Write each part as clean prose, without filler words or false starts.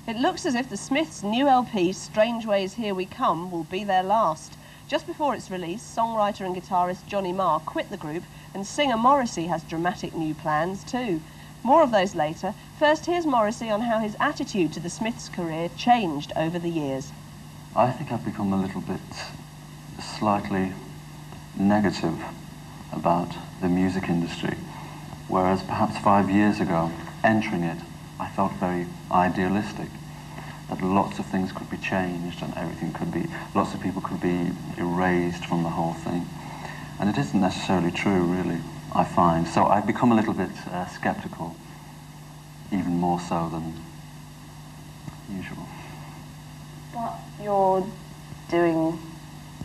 It looks as if the Smiths' new LP, Strange Ways Here We Come, will be their last. Just before its release, songwriter and guitarist Johnny Marr quit the group, and singer Morrissey has dramatic new plans too. More of those later. First, here's Morrissey on how his attitude to the Smiths' career changed over the years. I think I've become a little bit slightly negative about the music industry, whereas perhaps 5 years ago, entering it, I felt very idealistic, that lots of things could be changed and everything could be, lots of people could be erased from the whole thing. And it isn't necessarily true, really, I find. So I've become a little bit sceptical, even more so than usual. But you're doing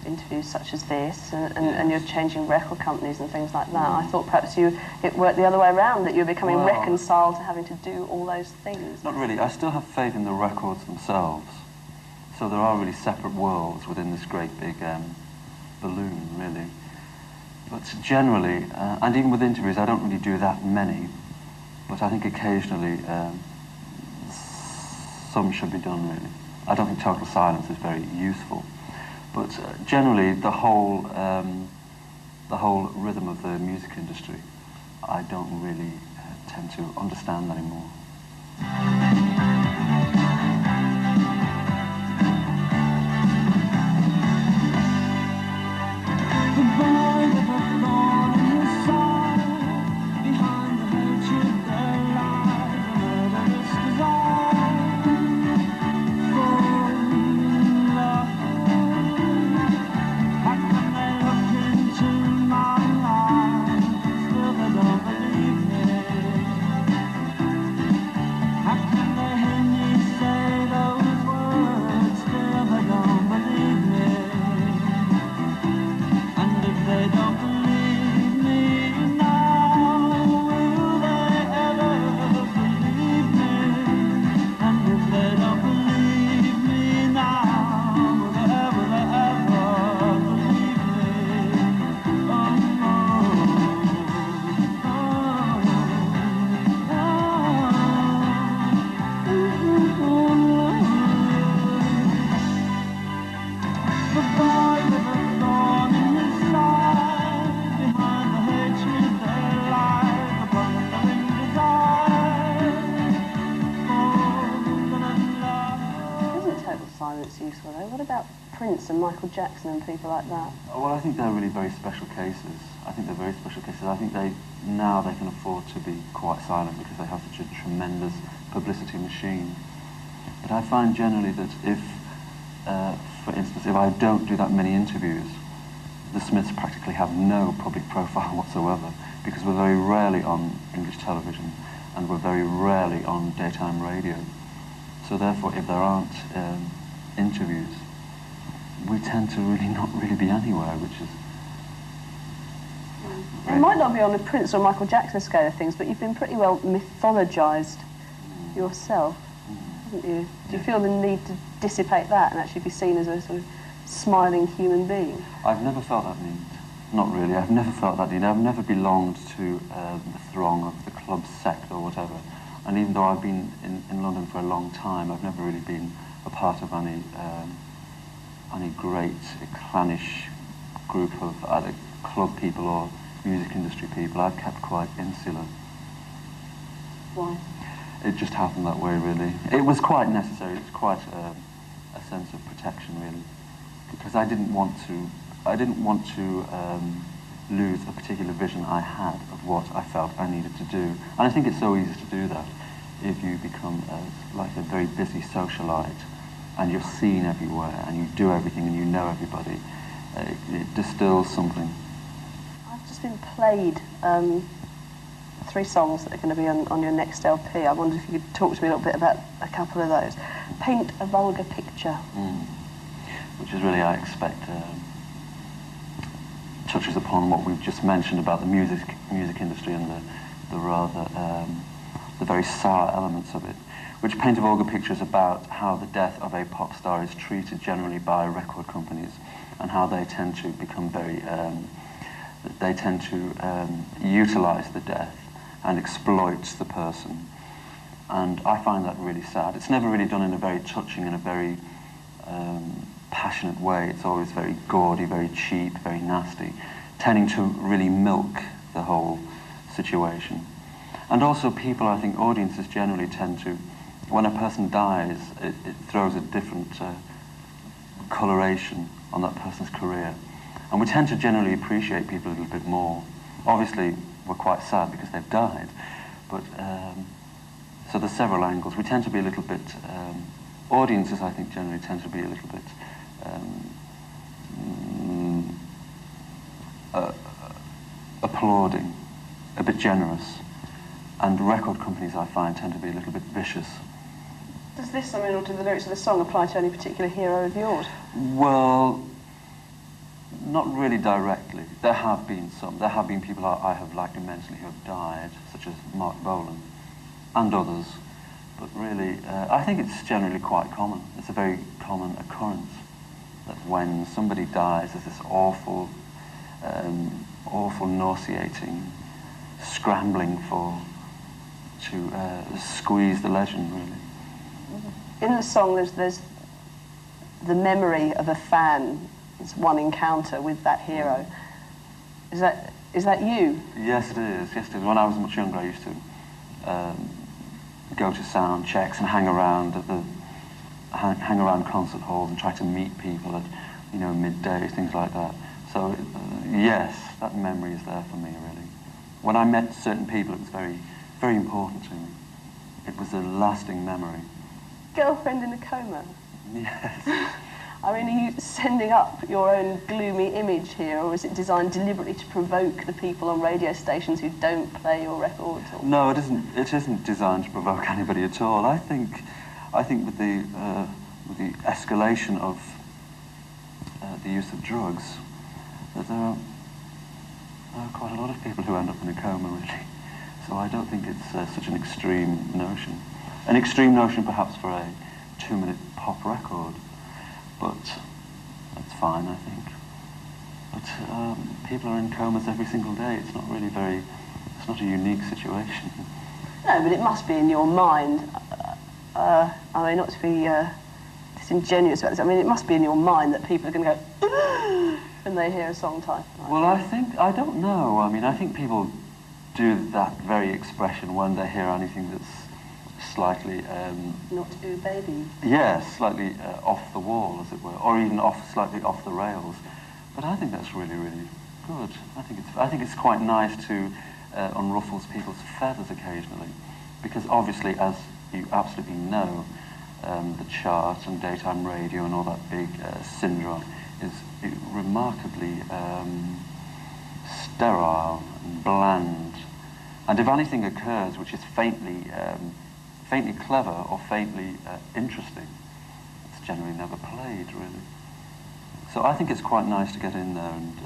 interviews such as this, and you're changing record companies and things like that. I thought perhaps it worked the other way around, that you're becoming reconciled to having to do all those things. Not really. I still have faith in the records themselves. So there are really separate worlds within this great big balloon, really. But generally, and even with interviews, I don't really do that many, but I think occasionally some should be done, really. I don't think total silence is very useful. But generally, the whole rhythm of the music industry, I don't really tend to understand anymore. What about Prince and Michael Jackson and people like that? Well, I think they're really very special cases. I think they're very special cases. I think now they can afford to be quite silent because they have such a tremendous publicity machine. But I find generally that if, for instance, if I don't do that many interviews, the Smiths practically have no public profile whatsoever, because we're very rarely on English television and we're very rarely on daytime radio. So therefore, if there aren't interviews, we tend to really not really be anywhere, which is... It might not be on the Prince or Michael Jackson scale of things, but you've been pretty well mythologised yourself, haven't you? Do you feel the need to dissipate that and actually be seen as a sort of smiling human being? I've never felt that need. Not really. I've never felt that need. I've never belonged to the throng of the club sect or whatever. And even though I've been in London for a long time, I've never really been a part of any great clannish group of either club people or music industry people. I've kept quite insular. Why? It just happened that way, really. It was quite necessary. It was quite a sense of protection, really, because I didn't want to lose a particular vision I had of what I felt I needed to do. And I think it's so easy to do that if you become like a very busy socialite and you're seen everywhere and you do everything and you know everybody. It distills something. I've just been played 3 songs that are going to be on your next LP. I wonder if you could talk to me a little bit about a couple of those. Paint a Vulgar Picture. Which is really, I expect, touches upon what we've just mentioned about the music industry and the rather, the very sour elements of it. Which Paint a Vulgar Picture is about how the death of a pop star is treated generally by record companies and how they tend to become very, they tend to utilise the death and exploit the person. And I find that really sad. It's never really done in a very touching and a very passionate way. It's always very gaudy, very cheap, very nasty, tending to really milk the whole situation. And also people, I think audiences generally tend to, when a person dies, it throws a different coloration on that person's career. And we tend to generally appreciate people a little bit more. Obviously, we're quite sad because they've died, but so there's several angles. We tend to be a little bit, audiences I think generally tend to be a little bit applauding, a bit generous, and record companies I find tend to be a little bit vicious. Does this, I mean, or do the lyrics of the song apply to any particular hero of yours? Well, not really directly. There have been some. There have been people I have liked immensely who have died, such as Mark Bolan, and others. But really, I think it's generally quite common. It's a very common occurrence that when somebody dies, there's this awful, awful, nauseating scrambling to squeeze the legend, really. In the song, there's the memory of a fan. It's one encounter with that hero. Is that you? Yes, it is. Yes, it is. When I was much younger, I used to go to sound checks and hang around concert halls and try to meet people at, you know, middays, things like that. So yes, that memory is there for me, really. When I met certain people, it was very, very important to me. It was a lasting memory. Girlfriend in a coma? Yes. I mean, are you sending up your own gloomy image here, or is it designed deliberately to provoke the people on radio stations who don't play your records? Or? No, it isn't. It isn't designed to provoke anybody at all. I think with the escalation of the use of drugs, that there are quite a lot of people who end up in a coma, really. So I don't think it's such an extreme notion. An extreme notion, perhaps, for a 2-minute pop record. But that's fine, I think. But people are in comas every single day. It's not really it's not a unique situation. No, but it must be in your mind. I mean, not to be disingenuous about this, I mean, it must be in your mind that people are going to go when they hear a song title like Well, I don't know. I mean, I think people do that very expression when they hear anything that's slightly... Not ooh baby. Yes, slightly off the wall, as it were, or even slightly off the rails. But I think that's really, really good. I think it's quite nice to unruffle people's feathers occasionally, because obviously, as you absolutely know, the chart and daytime radio and all that big syndrome is remarkably sterile and bland. And if anything occurs which is faintly clever or faintly interesting, it's generally never played, really. So I think it's quite nice to get in there and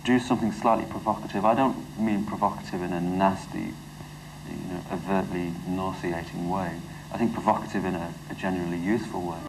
do something slightly provocative. I don't mean provocative in a nasty, overtly nauseating way. I think provocative in a genuinely useful way.